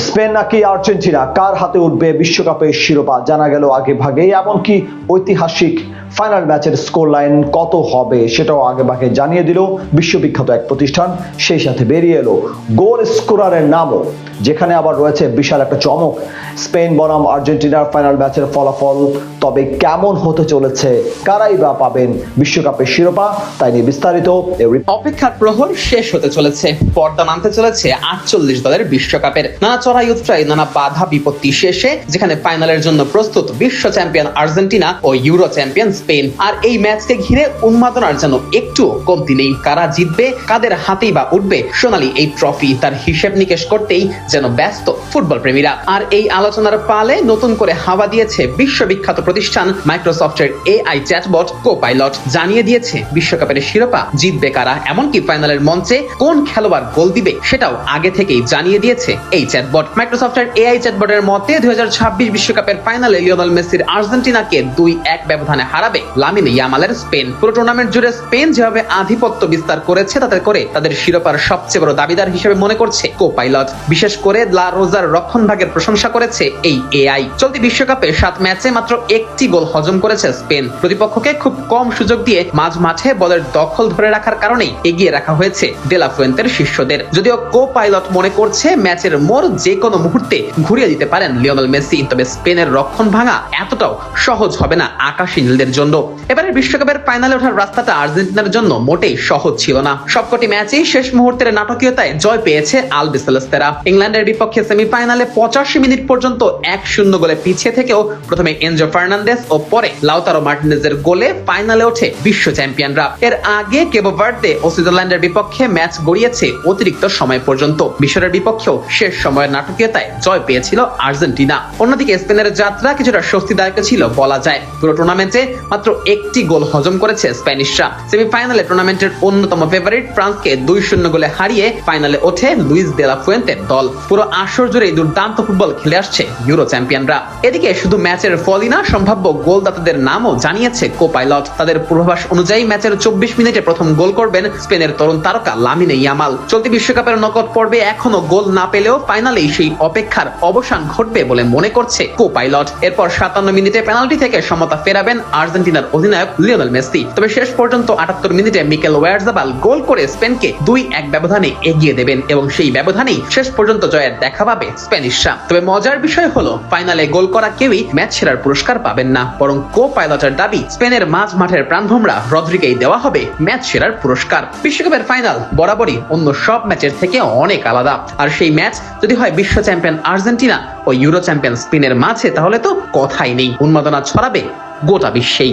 Spain নাকি Argentina, কার হাতে উঠবে বিশ্বকাপের শিরোপা জানা গেল আগে ভাগে। এমনকি ঐতিহাসিক ফাইনাল ম্যাচের স্কোর লাইন কত হবে সেটাও আগে ভাগে জানিয়ে দিল বিশ্ববিখ্যাত এক প্রতিষ্ঠান। সেই সাথে বেরিয়ে এলো গোল স্কোরারের নামও, যেখানে আবার রয়েছে বিশাল একটা চমক, স্পেন বনাম আর্জেন্টিনার ফাইনাল ম্যাচের ফলাফল তবে কেমন হতে চলেছে, কারাই বা পাবেন বিশ্বকাপের শিরোপা, তাই নিয়ে বিস্তারিত। অপেক্ষার প্রহর শেষ হতে চলেছে, পর্দা নামতে চলেছে 48 দলের বিশ্বকাপের। নানা চড়াই উৎরাই, নানা বাধা বিপত্তি শেষে যেখানে ফাইনালের জন্য প্রস্তুত বিশ্ব চ্যাম্পিয়ন আর্জেন্টিনা ও ইউরো চ্যাম্পিয়ন স্পেন। আর এই ম্যাচকে ঘিরে উন্মাদনার যেন একটু কমতি নেই। কারা জিতবে, কাদের হাতেই বা উঠবে সোনালী এই ট্রফি, তার হিসেব নিকেশ করতেই যেন ব্যস্ত ফুটবল প্রেমীরা। আর এই আলোচনার পালে নতুন করে হাওয়া দিয়েছে বিশ্ববিখ্যাত প্রতিষ্ঠান মাইক্রোসফটের এআই চ্যাটবট কোপাইলট। জানিয়ে দিয়েছে বিশ্বকাপের শিরোপা জিতবে কারা, এমনকি ফাইনালের মঞ্চে কোন খেলোয়াড় গোল দিবে সেটাও আগে থেকেই জানিয়ে দিয়েছে এই চ্যাটবট। মাইক্রোসফটের এআই চ্যাটবটের মতে 2026 বিশ্বকাপের ফাইনালে লিওনেল মেসির আর্জেন্টিনাকে 2-1 ব্যবধানে হারাবে লামিন ইয়ামালের স্পেন। পুরো টুর্নামেন্ট জুড়ে স্পেন যেভাবে আধিপত্য বিস্তার করেছে, তাতে করে তাদের শিরোপার সবচেয়ে বড় দাবিদার হিসেবে মনে করছে কোপাইলট। বিশেষ করে লা রোজার রক্ষণভাগের প্রশংসা করেছে এই এআই। চলতি বিশ্বকাপে 7 ম্যাচে মাত্র 1টি গোল হজম করেছে স্পেন। প্রতিপক্ষকে খুব কম সুযোগ দিয়ে মাঝ মাঠে বলের দখল ধরে রাখার কারণেই এগিয়ে রাখা হয়েছে দেলা ফুয়েন্তের শিষ্যদের। যদিও কোপাইলট মনে করছে ম্যাচের মোড় যে কোনো মুহূর্তে ঘুরিয়ে দিতে পারেন লিওনেল মেসি, তবে স্পেনের রক্ষণ ভাঙা এতটাও সহজ হবে না আকাশী নীলদের জন্য। এবারের বিশ্বকাপের ফাইনালে ওঠার রাস্তাটা আর্জেন্টিনার জন্য মোটেই সহজ ছিল না। সবকটি ম্যাচেই শেষ মুহূর্তের নাটকীয়তায় জয় পেয়েছে আলবিসেলেস্তেরা। ইংল্যান্ডের বিপক্ষে সেমিফাইনালে 85 মিনিট পর্যন্ত 1-0 গোলে পিছিয়ে থেকেও প্রথমে এনজো ফার্নান্দেস ও পরে লাউতারো মার্টিনেজের গোলে ফাইনালে ওঠে বিশ্ব চ্যাম্পিয়নরা। এর আগে কেবো ভার্দে ও সুইজারল্যান্ডের বিপক্ষে ম্যাচ গড়িয়েছে অতিরিক্ত সময় পর্যন্ত। মিশরের বিপক্ষেও শেষ সময়ের নাটকীয়তায় জয় পেয়েছিল আর্জেন্টিনা। অন্যদিকে স্পেনের যাত্রা কিছুটা স্বস্তিদায়ক ছিল বলা যায়। পুরো টুর্নামেন্টে মাত্র 1টি গোল হজম করেছে স্প্যানিশরা। সেমিফাইনালে টুর্নামেন্টের অন্যতম ফেভারিট ফ্রান্সকে 2-0 গোলে হারিয়ে ফাইনালে ওঠে লুইস দেলা ফুয়েন্তের দল। পুরো আসর জুড়ে দুর্দান্ত ফুটবল খেলে আসছে ইউরো চ্যাম্পিয়নরা। এদিকে শুধু ম্যাচের ফলই না, সম্ভাব্য গোলদাতাদের নামও জানিয়েছে কোপাইলট। তাদের পূর্বাভাস অনুযায়ী ম্যাচের 24 মিনিটে প্রথম গোল করবেন স্পেনের তরুণ তারকা লামিন ইয়ামাল। চলতি বিশ্বকাপের নকআউট পর্বে এখনো গোল না পেলেও ফাইনালেই সেই অপেক্ষার অবসান ঘটবে বলে মনে করছে কোপাইলট। এরপর 57 মিনিটে পেনাল্টি থেকে সমতা ফেরাবেন আর্জেন্টিনার অধিনায়ক লিওনেল মেসি। তবে শেষ পর্যন্ত 78 মিনিটে মিকেল ওয়ারজাবাল গোল করে স্পেনকে 2-1 ব্যবধানে এগিয়ে দেবেন এবং সেই ব্যবধানেই শেষ পর্যন্ত জয়ের দেখা পাবে স্প্যানিশরা। তবে মজার বিষয় হলো ফাইনালে গোল করা কেউই ম্যাচ সেরার পুরস্কার পাবেন না, বরং কোপাইলটের দাবি স্পেনের মাঝ মাঠের প্রাণভোমরা রদ্রিগেই দেওয়া হবে ম্যাচ সেরার পুরস্কার। বিশ্বকাপের ফাইনাল বরাবরই অন্য সব ম্যাচের থেকে অনেক আলাদা। আর সেই ম্যাচ যদি হয় বিশ্ব চ্যাম্পিয়ন আর্জেন্টিনা ও ইউরো চ্যাম্পিয়ন স্পেনের মাঝে, তাহলে তো কথাই নেই, উন্মাদনা ছড়াবে গোটা বিশ্বেই।